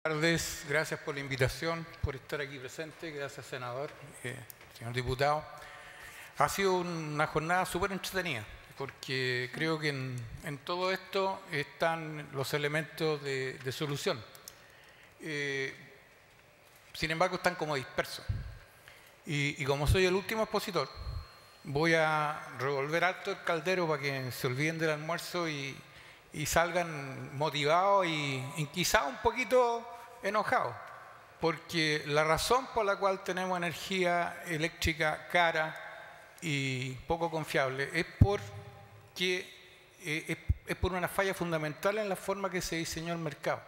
Buenas tardes, gracias por la invitación, por estar aquí presente, gracias senador, señor diputado. Ha sido una jornada súper entretenida, porque creo que en todo esto están los elementos de solución. Sin embargo, están como dispersos. Y como soy el último expositor, voy a revolver alto el caldero para que se olviden del almuerzo y salgan motivados y quizá un poquito enojados, porque la razón por la cual tenemos energía eléctrica cara y poco confiable es por una falla fundamental en la forma que se diseñó el mercado.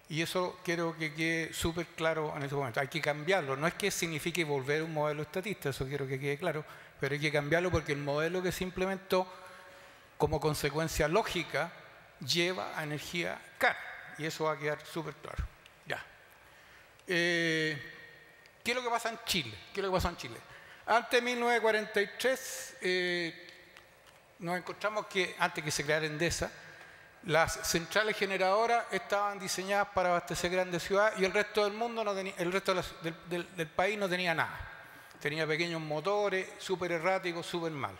Y eso quiero que quede súper claro en este momento. Hay que cambiarlo. No es que signifique volver a un modelo estatista, eso quiero que quede claro, pero hay que cambiarlo porque el modelo que se implementó como consecuencia lógica lleva a energía cara. Y eso va a quedar súper claro. Ya. ¿Qué es lo que pasa en Chile? ¿Qué es lo que pasó en Chile? Antes de 1943 nos encontramos que, antes que se creara Endesa, las centrales generadoras estaban diseñadas para abastecer grandes ciudades y el resto del mundo no tenía, el resto del país no tenía nada. Tenía pequeños motores, súper erráticos, súper malos.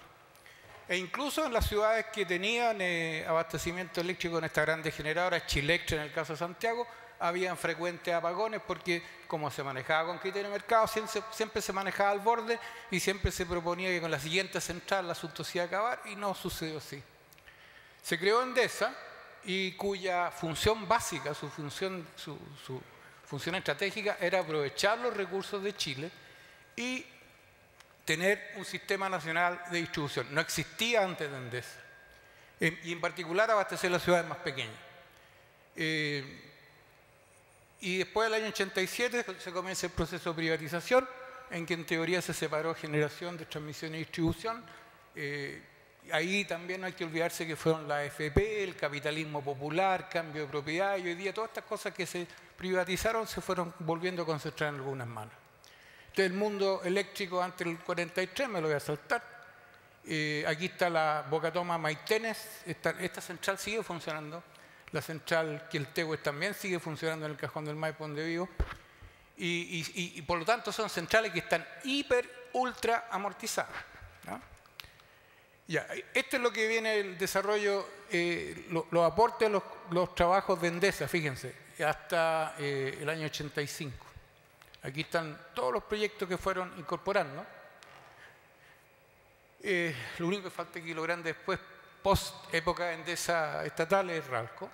E incluso en las ciudades que tenían abastecimiento eléctrico en estas grandes generadoras, Chilectra en el caso de Santiago, habían frecuentes apagones porque como se manejaba con criterio de mercado, siempre se manejaba al borde y siempre se proponía que con la siguiente central el asunto se iba a acabar y no sucedió así. Se creó Endesa y cuya función básica, su función estratégica era aprovechar los recursos de Chile y tener un sistema nacional de distribución. No existía antes de Endesa. Y en particular abastecer las ciudades más pequeñas. Y después del año 87 se comienza el proceso de privatización, en que en teoría se separó generación de transmisión y distribución. Ahí también no hay que olvidarse que fueron la AFP, el capitalismo popular, cambio de propiedad, y hoy día todas estas cosas que se privatizaron se fueron volviendo a concentrar en algunas manos. Entonces el mundo eléctrico antes del 43, me lo voy a saltar. Aquí está la Bocatoma Maitenes, esta central sigue funcionando. La central Quiltehues también sigue funcionando en el Cajón del Maipo donde vivo. Y por lo tanto son centrales que están ultra amortizadas, ¿no? Ya, esto es lo que viene el desarrollo, los aportes a los trabajos de Endesa, fíjense, hasta el año 85. Aquí están todos los proyectos que fueron incorporando. Lo único que falta aquí, lo grande después, post época Endesa estatal, es Ralco.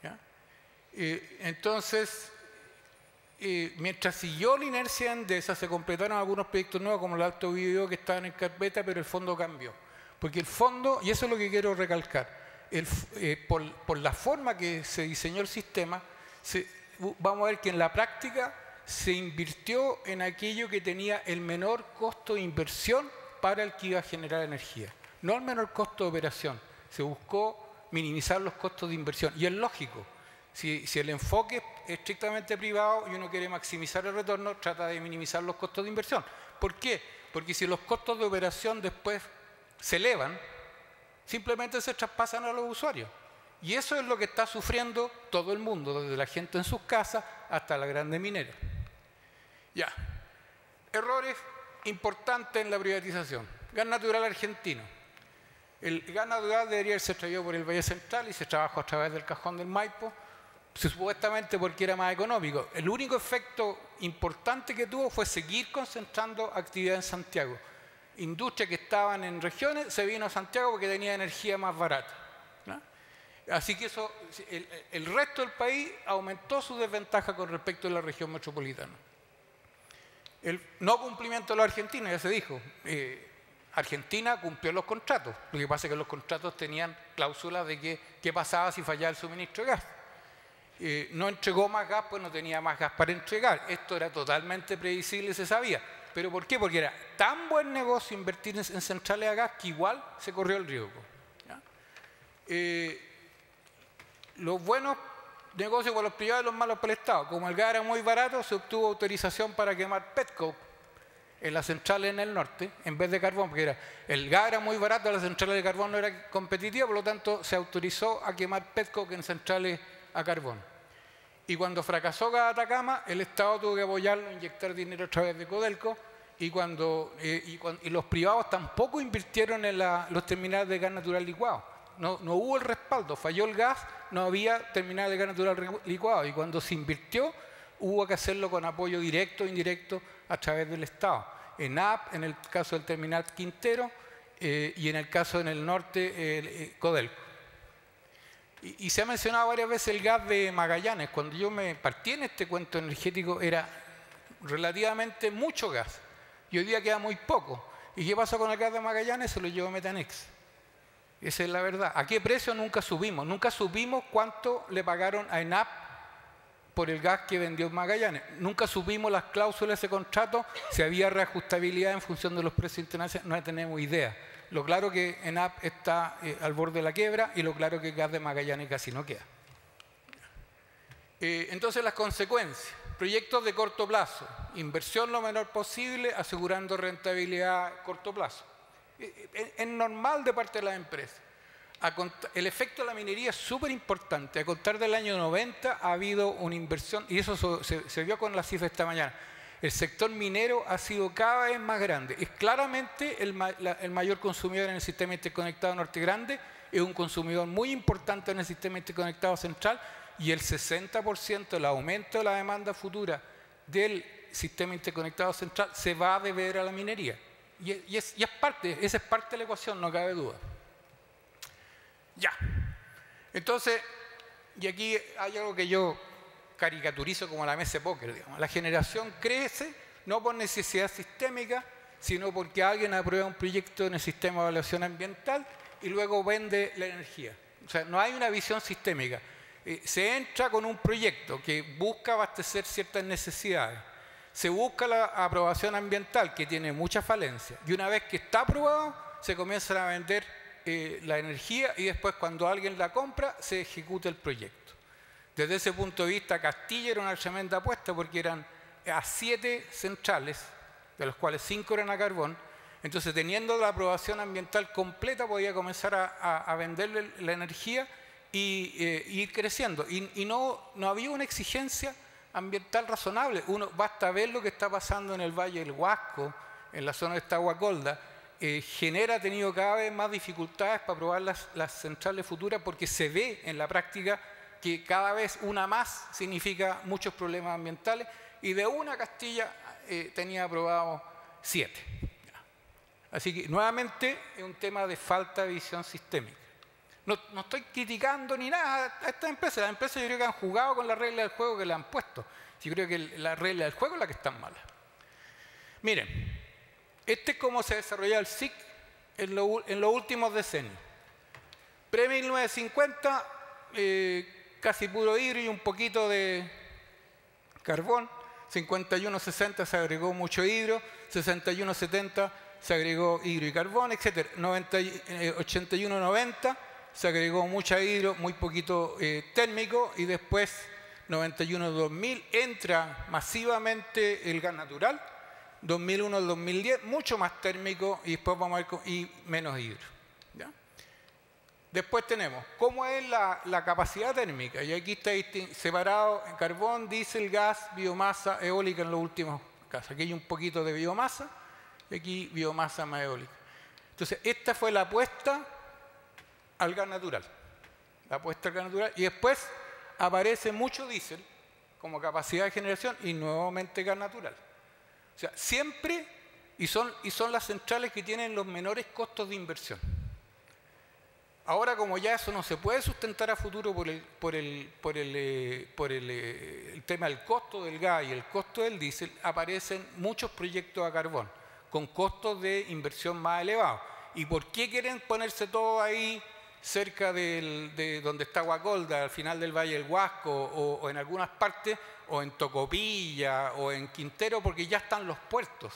¿Ya? Entonces, mientras siguió la inercia de Endesa, se completaron algunos proyectos nuevos, como el Alto Biobío, que estaban en carpeta, pero el fondo cambió. Porque el fondo, y eso es lo que quiero recalcar, por la forma que se diseñó el sistema, vamos a ver que en la práctica se invirtió en aquello que tenía el menor costo de inversión para el que iba a generar energía, no el menor costo de operación. Se buscó minimizar los costos de inversión. Y es lógico, si el enfoque es estrictamente privado y uno quiere maximizar el retorno, trata de minimizar los costos de inversión. ¿Por qué? Porque si los costos de operación después se elevan, simplemente se traspasan a los usuarios. Y eso es lo que está sufriendo todo el mundo, desde la gente en sus casas hasta la grande minera. Ya. Errores importantes en la privatización. Gas natural argentino. El gas natural debería ser traído por el Valle Central y se trabajó a través del Cajón del Maipo, supuestamente porque era más económico. El único efecto importante que tuvo fue seguir concentrando actividad en Santiago. Industria que estaban en regiones se vino a Santiago porque tenía energía más barata, ¿no? Así que eso, el resto del país aumentó su desventaja con respecto a la región metropolitana. El no cumplimiento de los argentinos, ya se dijo. Argentina cumplió los contratos. Lo que pasa es que los contratos tenían cláusulas de qué pasaba si fallaba el suministro de gas. No entregó más gas, pues no tenía más gas para entregar. Esto era totalmente previsible y se sabía. ¿Pero por qué? Porque era tan buen negocio invertir en centrales a gas que igual se corrió el riesgo. ¿Ya? Los buenos negocios para los privados y los malos para el Estado. Como el gas era muy barato, se obtuvo autorización para quemar petcoke en las centrales en el norte, en vez de carbón, porque el gas era muy barato, las centrales de carbón no era competitiva, por lo tanto se autorizó a quemar petcoke en centrales a carbón. Y cuando fracasó Gas Atacama, el Estado tuvo que apoyarlo, inyectar dinero a través de Codelco, y los privados tampoco invirtieron en los terminales de gas natural licuado. No hubo el respaldo, falló el gas, no había terminal de gas natural licuado, y cuando se invirtió hubo que hacerlo con apoyo directo e indirecto a través del Estado. ENAP, en el caso del terminal Quintero, y en el caso en el norte, Codelco. Y se ha mencionado varias veces el gas de Magallanes. Cuando yo me partí en este cuento energético era relativamente mucho gas, y hoy día queda muy poco. ¿Y qué pasó con el gas de Magallanes? Se lo llevó Metanex. Esa es la verdad. ¿A qué precio? Nunca subimos. Nunca supimos cuánto le pagaron a ENAP por el gas que vendió Magallanes. Nunca supimos las cláusulas de ese contrato, si había reajustabilidad en función de los precios internacionales. No tenemos idea. Lo claro que ENAP está al borde de la quiebra, y lo claro que el gas de Magallanes casi no queda. Entonces, las consecuencias. Proyectos de corto plazo. Inversión lo menor posible, asegurando rentabilidad a corto plazo. Es normal de parte de las empresas. El efecto de la minería es súper importante. A contar del año 90 ha habido una inversión, y eso se vio con las cifras esta mañana. El sector minero ha sido cada vez más grande. Es claramente el mayor consumidor en el sistema interconectado norte grande, es un consumidor muy importante en el sistema interconectado central, y el 60% del aumento de la demanda futura del sistema interconectado central se va a deber a la minería. Esa es parte de la ecuación, no cabe duda. Ya. Entonces, y aquí hay algo que yo caricaturizo como la mesa de póker, digamos. La generación crece no por necesidad sistémica, sino porque alguien aprueba un proyecto en el sistema de evaluación ambiental y luego vende la energía. O sea, no hay una visión sistémica. Se entra con un proyecto que busca abastecer ciertas necesidades. Se busca la aprobación ambiental, que tiene muchas falencias. Y una vez que está aprobado, se comienzan a vender la energía, y después, cuando alguien la compra, se ejecuta el proyecto. Desde ese punto de vista, Castilla era una tremenda apuesta, porque eran a 7 centrales, de los cuales 5 eran a carbón. Entonces, teniendo la aprobación ambiental completa, podía comenzar a venderle la energía y ir creciendo. Y no había una exigencia ambiental razonable. Basta ver lo que está pasando en el Valle del Huasco, en la zona de Tahuacolda. Ha tenido cada vez más dificultades para aprobar las centrales futuras, porque se ve en la práctica que cada vez una más significa muchos problemas ambientales, y de una Castilla tenía aprobado 7. Así que nuevamente es un tema de falta de visión sistémica. No estoy criticando ni nada a estas empresas. Las empresas, yo creo que han jugado con la regla del juego que le han puesto. Yo creo que la regla del juego es la que está mala. Miren, este es cómo se desarrolló el SIC en los últimos decenios. Pre-1950, casi puro hidro y un poquito de carbón. 51-60 se agregó mucho hidro, 61-70 se agregó hidro y carbón, etc. 81-90 se agregó mucha hidro, muy poquito térmico, y después 91-2000 entra masivamente el gas natural. 2001 al 2010, mucho más térmico, y después vamos a ver y menos hidro. ¿Ya? Después tenemos cómo es la capacidad térmica, y aquí está separado en carbón, diésel, gas, biomasa, eólica en los últimos casos. Aquí hay un poquito de biomasa, y aquí biomasa más eólica. Entonces, esta fue la apuesta al gas natural. La apuesta al gas natural, y después aparece mucho diésel como capacidad de generación, y nuevamente gas natural. O sea, siempre, y son las centrales que tienen los menores costos de inversión. Ahora, como ya eso no se puede sustentar a futuro por el tema del costo del gas y el costo del diésel, aparecen muchos proyectos a carbón con costos de inversión más elevados. ¿Y por qué quieren ponerse todo ahí cerca de donde está Guacolda, al final del Valle del Huasco, o en algunas partes, o en Tocopilla, o en Quintero? Porque ya están los puertos.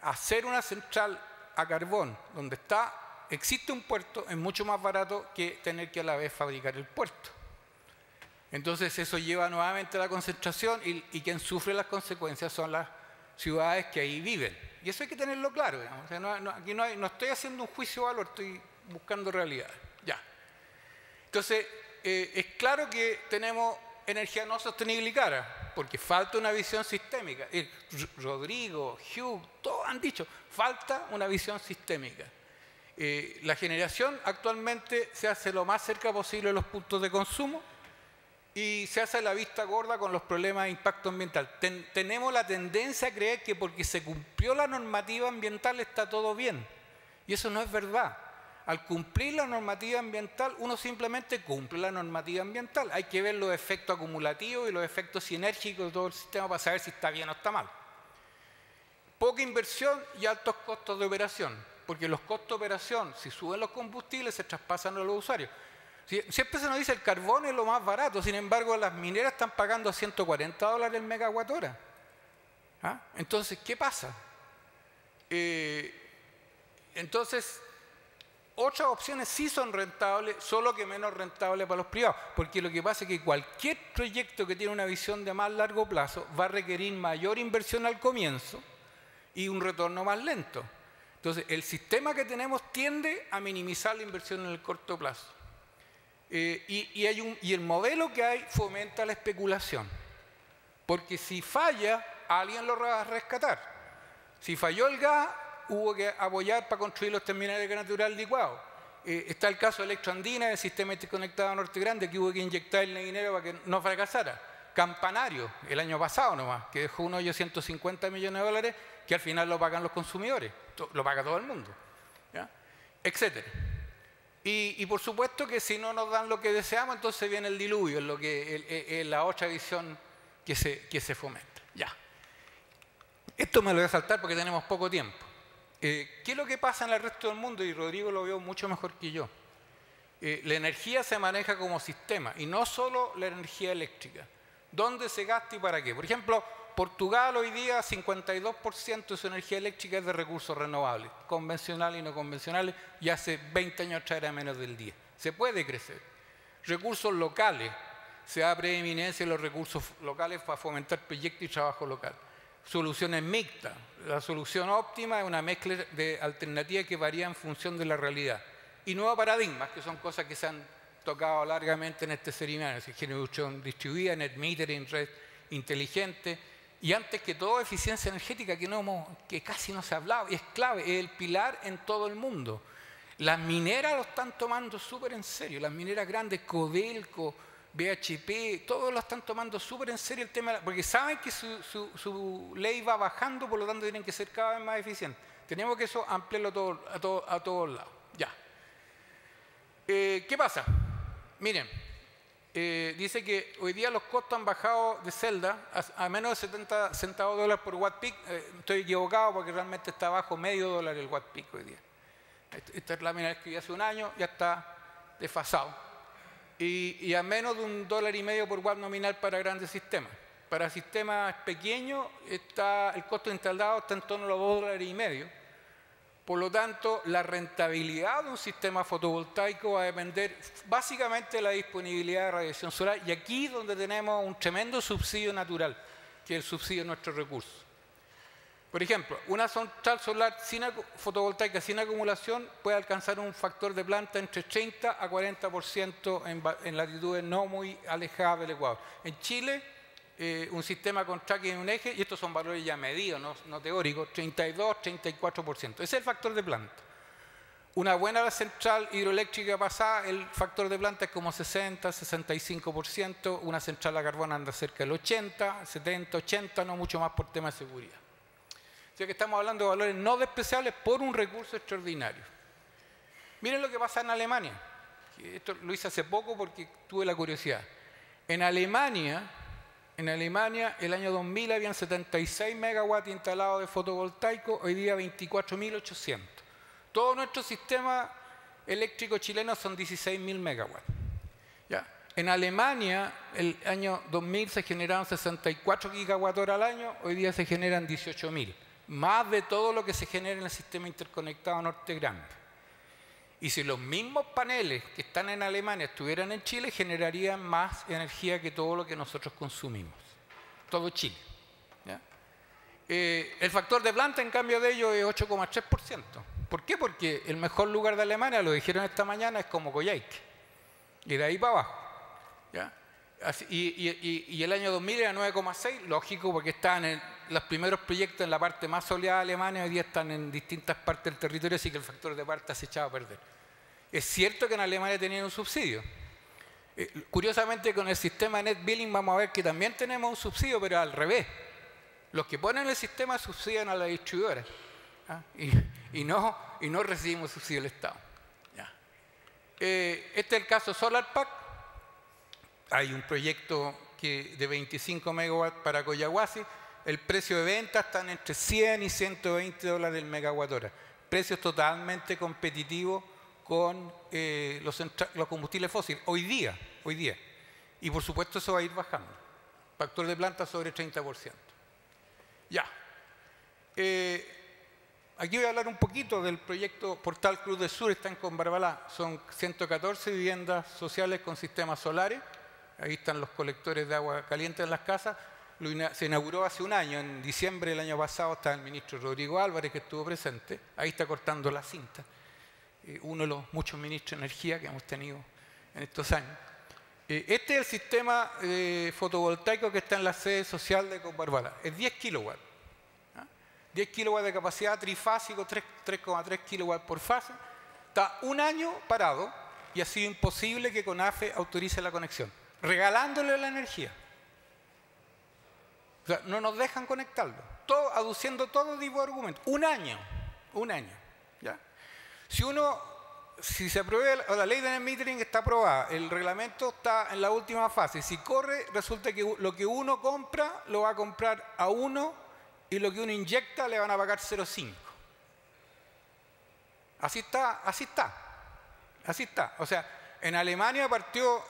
Hacer una central a carbón donde existe un puerto es mucho más barato que tener que a la vez fabricar el puerto. Entonces eso lleva nuevamente a la concentración, y quien sufre las consecuencias son las ciudades que ahí viven. Y eso hay que tenerlo claro, digamos. O sea, aquí no estoy haciendo un juicio de valor, estoy buscando realidad. Ya. Entonces, es claro que tenemos energía no sostenible y cara, porque falta una visión sistémica. Rodrigo, Hugh, todos han dicho, falta una visión sistémica. La generación actualmente se hace lo más cerca posible de los puntos de consumo y se hace la vista gorda con los problemas de impacto ambiental. Tenemos la tendencia a creer que porque se cumplió la normativa ambiental está todo bien, y eso no es verdad. Al cumplir la normativa ambiental, uno simplemente cumple la normativa ambiental. Hay que ver los efectos acumulativos y los efectos sinérgicos de todo el sistema para saber si está bien o está mal. Poca inversión y altos costos de operación, porque los costos de operación, si suben los combustibles, se traspasan a los usuarios. Siempre se nos dice el carbón es lo más barato, sin embargo las mineras están pagando $140 el megawatt hora. ¿Ah? Entonces, ¿qué pasa? Entonces, otras opciones sí son rentables, solo que menos rentables para los privados, porque lo que pasa es que cualquier proyecto que tiene una visión de más largo plazo va a requerir mayor inversión al comienzo y un retorno más lento. Entonces, el sistema que tenemos tiende a minimizar la inversión en el corto plazo. Y el modelo que hay fomenta la especulación, porque si falla, alguien lo va a rescatar. Si falló el gas, hubo que apoyar para construir los terminales de gas natural licuado. Está el caso de Electroandina, del sistema interconectado Norte Grande, que hubo que inyectarle dinero para que no fracasara. Campanario, el año pasado nomás, que dejó un hoyo de $150 millones, que al final lo pagan los consumidores, lo paga todo el mundo, ¿ya? Etcétera. Y por supuesto que si no nos dan lo que deseamos, entonces viene el diluvio, es la otra visión que se fomenta. Ya. Esto me lo voy a saltar porque tenemos poco tiempo. ¿Qué es lo que pasa en el resto del mundo? Y Rodrigo lo vio mucho mejor que yo. La energía se maneja como sistema y no solo la energía eléctrica. ¿Dónde se gasta y para qué? Por ejemplo, Portugal hoy día 52% de su energía eléctrica es de recursos renovables, convencionales y no convencionales, y hace 20 años atrás era menos del 10%. Se puede crecer. Recursos locales, se da preeminencia en los recursos locales para fomentar proyectos y trabajo local. Soluciones mixtas. La solución óptima es una mezcla de alternativas que varía en función de la realidad. Y nuevos paradigmas, que son cosas que se han tocado largamente en este seminario. Generación distribuida, net metering, red inteligente. Y antes que todo, eficiencia energética, que casi no se ha hablado. Y es clave, es el pilar en todo el mundo. Las mineras lo están tomando súper en serio. Las mineras grandes, Codelco, BHP, todos lo están tomando súper en serio el tema, porque saben que su ley va bajando, por lo tanto tienen que ser cada vez más eficientes. Tenemos que eso ampliarlo a todos lados. Ya. ¿Qué pasa? Miren, dice que hoy día los costos han bajado de celda a menos de 70 centavos de dólar por watt peak. Estoy equivocado porque realmente está bajo $0,5 el watt peak hoy día. Esta es la mina que escribí hace un año, ya está desfasado. Y a menos de $1,50 por watt nominal para grandes sistemas. Para sistemas pequeños el costo instalado está en torno a los $2,50. Por lo tanto, la rentabilidad de un sistema fotovoltaico va a depender básicamente de la disponibilidad de radiación solar, y aquí es donde tenemos un tremendo subsidio natural, que es el subsidio de nuestros recursos. Por ejemplo, una central solar fotovoltaica sin acumulación puede alcanzar un factor de planta entre 30 a 40% en latitudes no muy alejadas del Ecuador. En Chile, un sistema con tracking en un eje, y estos son valores ya medidos, no teóricos, 32-34%. Ese es el factor de planta. Una buena central hidroeléctrica pasada, el factor de planta es como 60-65%, una central a carbón anda cerca del 80, 70, 80, no mucho más por tema de seguridad. O sea que estamos hablando de valores no despreciables por un recurso extraordinario. Miren lo que pasa en Alemania. Esto lo hice hace poco porque tuve la curiosidad. En Alemania, el año 2000 habían 76 megawatts instalados de fotovoltaico, hoy día 24.800. Todo nuestro sistema eléctrico chileno son 16.000 megawatts. ¿Ya? En Alemania, el año 2000 se generaron 64 gigawatts al año, hoy día se generan 18.000. Más de todo lo que se genera en el sistema interconectado Norte Grande. Y si los mismos paneles que están en Alemania estuvieran en Chile, generarían más energía que todo lo que nosotros consumimos. Todo Chile. ¿Ya? El factor de planta, en cambio de ello, es 8,3%. ¿Por qué? Porque el mejor lugar de Alemania, lo dijeron esta mañana, es como Coyhaique. Y de ahí para abajo. ¿Ya? Y el año 2000 era 9,6, lógico, porque estaban en los primeros proyectos en la parte más soleada de Alemania, hoy día están en distintas partes del territorio, así que el factor de parta se echaba a perder. Es cierto que en Alemania tenían un subsidio. Curiosamente, con el sistema Net Billing vamos a ver que también tenemos un subsidio, pero al revés. Los que ponen el sistema subsidian a la distribuidora, ¿ah? y no recibimos subsidio del Estado. Ya. Este es el caso SolarPack. Hay un proyecto de 25 megawatts para Coyahuasi. El precio de venta están entre 100 y 120 dólares el megawatt hora. Precios totalmente competitivos con los combustibles fósiles. Hoy día. Y por supuesto eso va a ir bajando. Factor de planta sobre 30%. Ya. Aquí voy a hablar un poquito del proyecto Portal Cruz del Sur. Está en Combarbalá. Son 114 viviendas sociales con sistemas solares. Ahí están los colectores de agua caliente en las casas. Se inauguró hace un año, en diciembre del año pasado. Está el ministro Rodrigo Álvarez, que estuvo presente. Ahí está cortando la cinta. Uno de los muchos ministros de energía que hemos tenido en estos años. Este es el sistema fotovoltaico que está en la sede social de Combarbalá. Es 10 kilowatts. 10 kilowatts de capacidad, trifásico, 3,3 kilowatts por fase. Está un año parado y ha sido imposible que CONAFE autorice la conexión, regalándole la energía. O sea, no nos dejan conectarlo, aduciendo todo tipo de argumentos. Un año. ¿Ya? Si se aprueba la ley de net metering, está aprobada, el reglamento está en la última fase. Si corre, resulta que lo que uno compra lo va a comprar a uno y lo que uno inyecta le van a pagar 0,5. Así está. O sea, en Alemania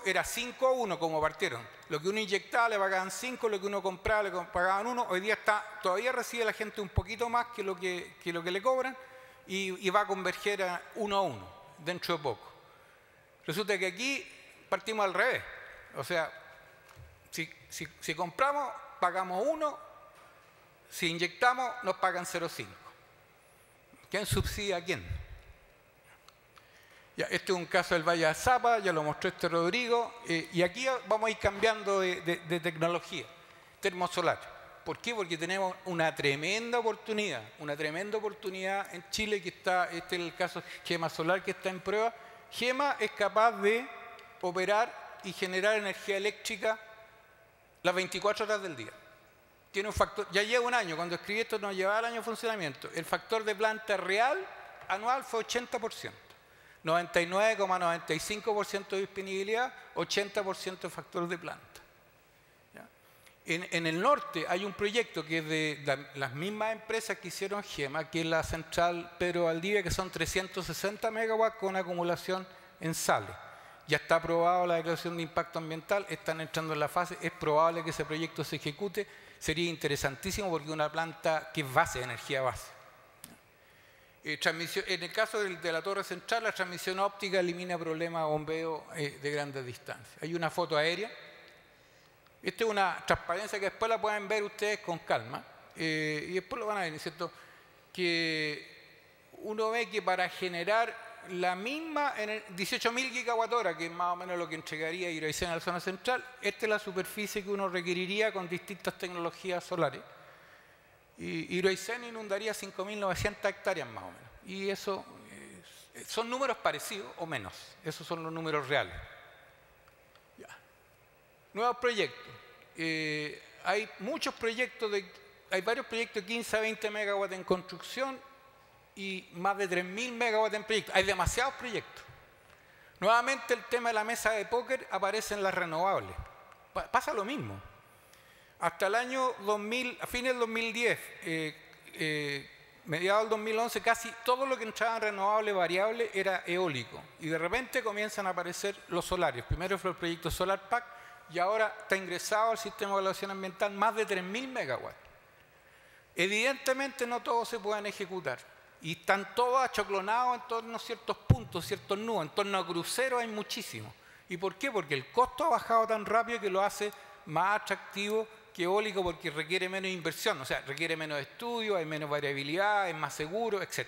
era 5-1 como partieron. Lo que uno inyectaba le pagaban 5, lo que uno compraba le pagaban 1. Hoy día todavía recibe la gente un poquito más que lo que le cobran y va a converger a 1 dentro de poco. Resulta que aquí partimos al revés. O sea, si compramos, pagamos 1, si inyectamos, nos pagan 0,5. ¿Quién subsidia a quién? Ya, este es un caso del Valle de Azapa, ya lo mostró Rodrigo, y aquí vamos a ir cambiando de tecnología, termosolar. ¿Por qué? Porque tenemos una tremenda oportunidad en Chile, que este es el caso Gema Solar, que está en prueba. Gema es capaz de operar y generar energía eléctrica las 24 horas del día. Tiene un factor, ya lleva un año, cuando escribí esto nos llevaba el año de funcionamiento. El factor de planta real anual fue 80%. 99,95% de disponibilidad, 80% de factor de planta. ¿Ya? En el norte hay un proyecto que es de las mismas empresas que hicieron Gema, que es la central Pedro Valdivia, que son 360 megawatts con acumulación en Sales. Ya está aprobada la declaración de impacto ambiental, están entrando en la fase, es probable que ese proyecto se ejecute. Sería interesantísimo porque es una planta que es base, energía base. En el caso de la torre central, la transmisión óptica elimina problemas de bombeo de grandes distancias. Hay una foto aérea. Esta es una transparencia que después la pueden ver ustedes con calma. Y después lo van a ver, ¿cierto? Que uno ve que para generar la misma 18.000 gigawatt-hora, que es más o menos lo que entregaría Hidroicén a la zona central, esta es la superficie que uno requeriría con distintas tecnologías solares. Y Hidroicén inundaría 5.900 hectáreas más o menos. Y eso son números parecidos o menos. Esos son los números reales. Ya. Nuevos proyectos. Hay muchos proyectos, hay varios proyectos de 15 a 20 megawatts en construcción y más de 3.000 megawatts en proyectos. Hay demasiados proyectos. Nuevamente el tema de la mesa de póker aparece en las renovables. Pasa lo mismo. Hasta el año 2000, a fines del 2010, mediados del 2011, casi todo lo que entraba en renovable variable era eólico. Y de repente comienzan a aparecer los solarios. Primero fue el proyecto SolarPack y ahora está ingresado al sistema de evaluación ambiental más de 3.000 megawatts. Evidentemente no todos se pueden ejecutar. Y están todos achoclonados en torno a ciertos puntos, ciertos nudos. En torno a cruceros hay muchísimos. ¿Y por qué? Porque el costo ha bajado tan rápido que lo hace más atractivo que eólico, porque requiere menos inversión, o sea, requiere menos estudio, hay menos variabilidad, es más seguro, etc.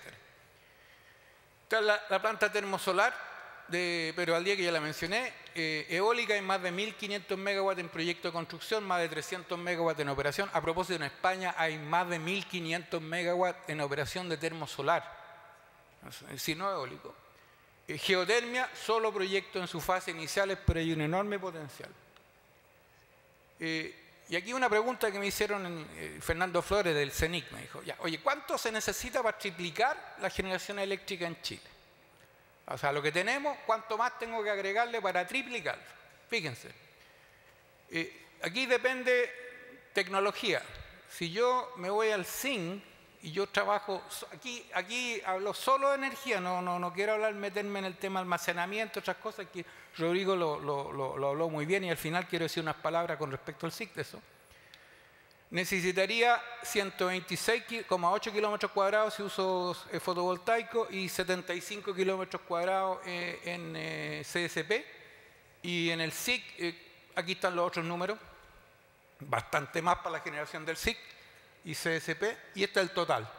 Entonces, la planta termosolar pero al día que ya la mencioné, eólica hay más de 1.500 megawatts en proyecto de construcción, más de 300 megawatts en operación. A propósito, en España hay más de 1.500 megawatts en operación de termosolar, es decir, no eólico. Geotermia, solo proyecto en sus fases iniciales, pero hay un enorme potencial. Y aquí una pregunta que me hicieron Fernando Flores del CENIC, me dijo, ya, oye, ¿cuánto se necesita para triplicar la generación eléctrica en Chile? O sea, lo que tenemos, ¿cuánto más tengo que agregarle para triplicarlo? Fíjense, aquí depende tecnología. Si yo me voy al zinc y yo trabajo, aquí hablo solo de energía, no quiero meterme en el tema almacenamiento, otras cosas que Rodrigo lo habló muy bien, y al final quiero decir unas palabras con respecto al SIC de eso. Necesitaría 126,8 kilómetros cuadrados si uso fotovoltaico y 75 kilómetros cuadrados en CSP. Y en el SIC, aquí están los otros números, bastante más para la generación del SIC y CSP, y este es el total.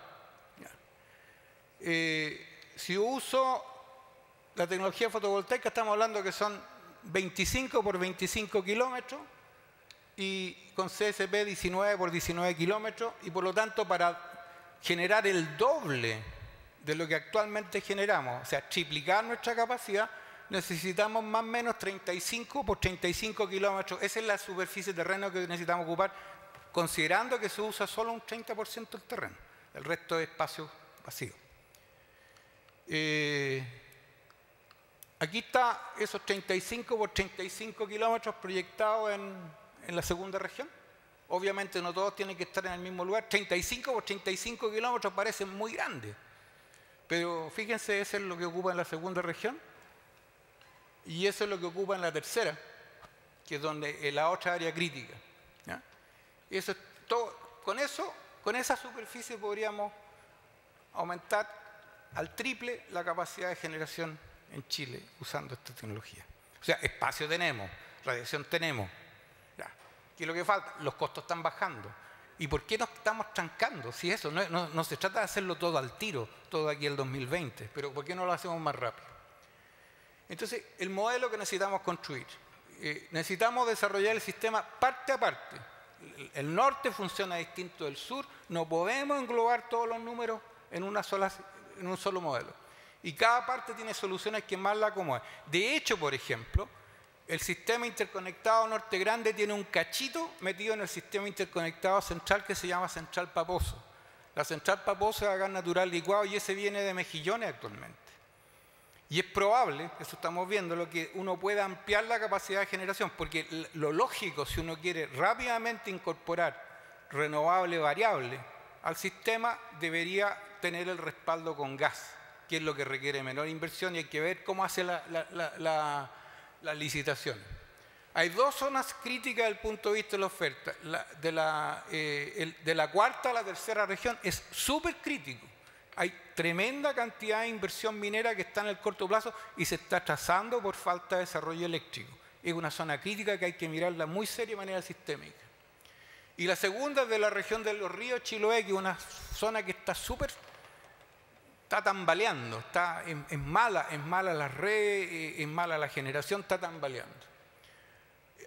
Si uso la tecnología fotovoltaica, estamos hablando que son 25 por 25 kilómetros, y con CSP 19 por 19 kilómetros, y por lo tanto para generar el doble de lo que actualmente generamos, o sea, triplicar nuestra capacidad, necesitamos más o menos 35 por 35 kilómetros. Esa es la superficie de terreno que necesitamos ocupar, considerando que se usa solo un 30% del terreno, el resto es espacio vacío. Aquí está esos 35 por 35 kilómetros proyectados en la segunda región. Obviamente no todos tienen que estar en el mismo lugar. 35 por 35 kilómetros parecen muy grandes, pero fíjense, eso es lo que ocupa en la segunda región y eso es lo que ocupa en la tercera, que es donde la otra área crítica, ¿ya? Eso es todo. Con esa superficie podríamos aumentar al triple la capacidad de generación en Chile usando esta tecnología. O sea, espacio tenemos, radiación tenemos. ¿Qué es lo que falta? Los costos están bajando. ¿Y por qué nos estamos trancando? Si eso, no se trata de hacerlo todo al tiro, todo aquí el 2020, pero ¿por qué no lo hacemos más rápido? Entonces, el modelo que necesitamos construir, necesitamos desarrollar el sistema parte a parte. El norte funciona distinto del sur, no podemos englobar todos los números en un solo modelo. Y cada parte tiene soluciones que más la acomodan. De hecho, por ejemplo, el sistema interconectado Norte Grande tiene un cachito metido en el sistema interconectado central que se llama Central Paposo. La Central Paposo es a gas natural licuado y ese viene de Mejillones actualmente. Y es probable, eso estamos viendo, lo que uno pueda ampliar la capacidad de generación, porque lo lógico, si uno quiere rápidamente incorporar renovable variable al sistema, debería tener el respaldo con gas, que es lo que requiere menor inversión, y hay que ver cómo hace las licitaciones. Hay dos zonas críticas desde el punto de vista de la oferta. De la cuarta a la tercera región es súper crítico. Hay tremenda cantidad de inversión minera que está en el corto plazo y se está atrasando por falta de desarrollo eléctrico. Es una zona crítica que hay que mirarla muy seria de manera sistémica. Y la segunda es de la región de los ríos Chiloé, que es una zona que está está tambaleando, es mala la red, es mala la generación, está tambaleando.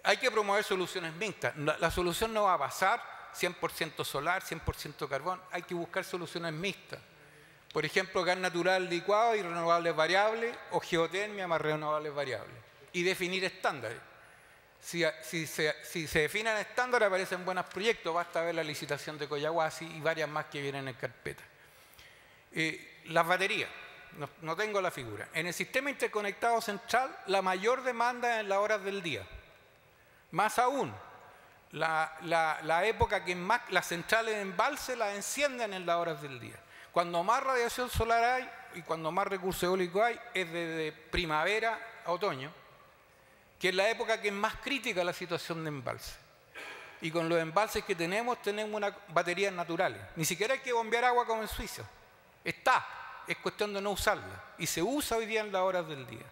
Hay que promover soluciones mixtas. La solución no va a pasar 100% solar, 100% carbón, hay que buscar soluciones mixtas. Por ejemplo, gas natural licuado y renovables variables, o geotermia más renovables variables. Y definir estándares. Si se definen estándares, aparecen buenos proyectos. Basta ver la licitación de Collahuasi y varias más que vienen en carpeta. Las baterías. No tengo la figura. En el sistema interconectado central, la mayor demanda es en las horas del día. Más aún, la época que más las centrales de embalse las encienden en las horas del día. Cuando más radiación solar hay y cuando más recurso eólico hay, es desde primavera a otoño, que es la época que es más crítica la situación de embalse. Y con los embalses que tenemos unas baterías naturales. Ni siquiera hay que bombear agua como en Suiza. Es cuestión de no usarla. Y se usa hoy día en las horas del día.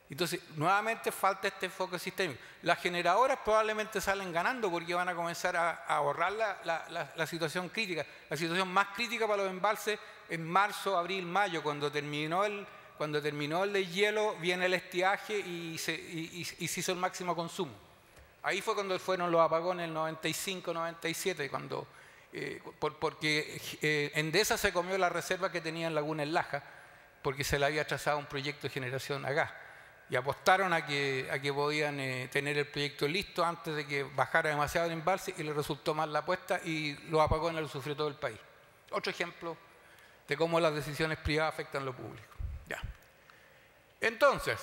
Entonces, nuevamente falta este enfoque sistémico. Las generadoras probablemente salen ganando porque van a comenzar a ahorrar la situación crítica. La situación más crítica para los embalses en marzo, abril, mayo, cuando terminó cuando terminó el deshielo viene el estiaje y se hizo el máximo consumo. Ahí fue cuando fueron los apagones en el 95, 97, porque Endesa se comió la reserva que tenía en Laguna El Laja, porque se le había trazado un proyecto de generación a gas. Y apostaron a que podían tener el proyecto listo antes de que bajara demasiado el embalse, y le resultó mal la apuesta y los apagones lo sufrió todo el país. Otro ejemplo de cómo las decisiones privadas afectan lo público. Ya. Entonces,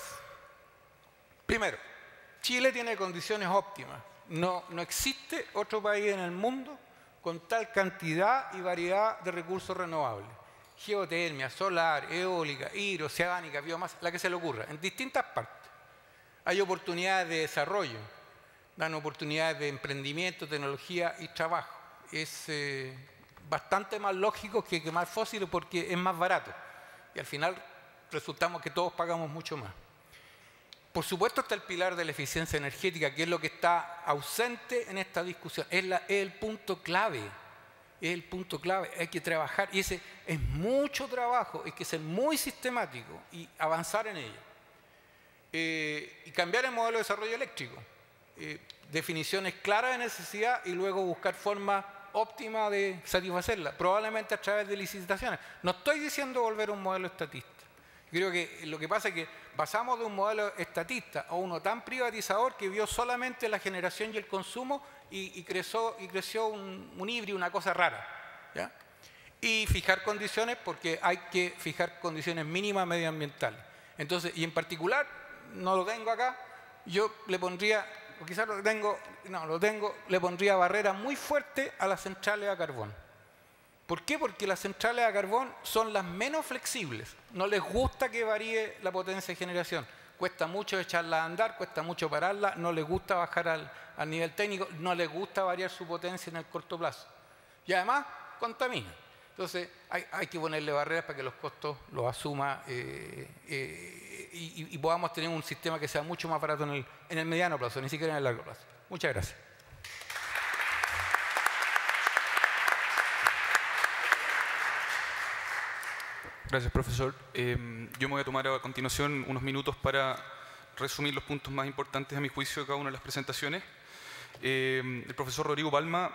primero, Chile tiene condiciones óptimas. No existe otro país en el mundo con tal cantidad y variedad de recursos renovables. Geotermia, solar, eólica, hidroceánica, biomasa, la que se le ocurra, en distintas partes. Hay oportunidades de desarrollo, dan oportunidades de emprendimiento, tecnología y trabajo. Es bastante más lógico que quemar fósiles porque es más barato. Y al final resultamos que todos pagamos mucho más. Por supuesto está el pilar de la eficiencia energética, que es lo que está ausente en esta discusión. Es el punto clave. Es el punto clave. Hay que trabajar, y ese es mucho trabajo, hay que ser muy sistemático y avanzar en ello. Y cambiar el modelo de desarrollo eléctrico. Definiciones claras de necesidad y luego buscar formas óptimas de satisfacerla, probablemente a través de licitaciones. No estoy diciendo volver a un modelo estatista. Creo que lo que pasa es que pasamos de un modelo estatista a uno tan privatizador que vio solamente la generación y el consumo y creció un híbrido, una cosa rara, ¿ya? Y fijar condiciones, porque hay que fijar condiciones mínimas medioambientales. Entonces, y en particular, no lo tengo acá, yo le pondría, o quizás lo tengo, no, lo tengo, le pondría barreras muy fuertes a las centrales a carbón. ¿Por qué? Porque las centrales a carbón son las menos flexibles. No les gusta que varíe la potencia de generación. Cuesta mucho echarla a andar, cuesta mucho pararla, no les gusta bajar al nivel técnico, no les gusta variar su potencia en el corto plazo. Y además, contamina. Entonces, hay que ponerle barreras para que los costos los asuma y podamos tener un sistema que sea mucho más barato en el mediano plazo, ni siquiera en el largo plazo. Muchas gracias. Gracias, profesor. Yo me voy a tomar a continuación unos minutos para resumir los puntos más importantes a mi juicio de cada una de las presentaciones. El profesor Rodrigo Palma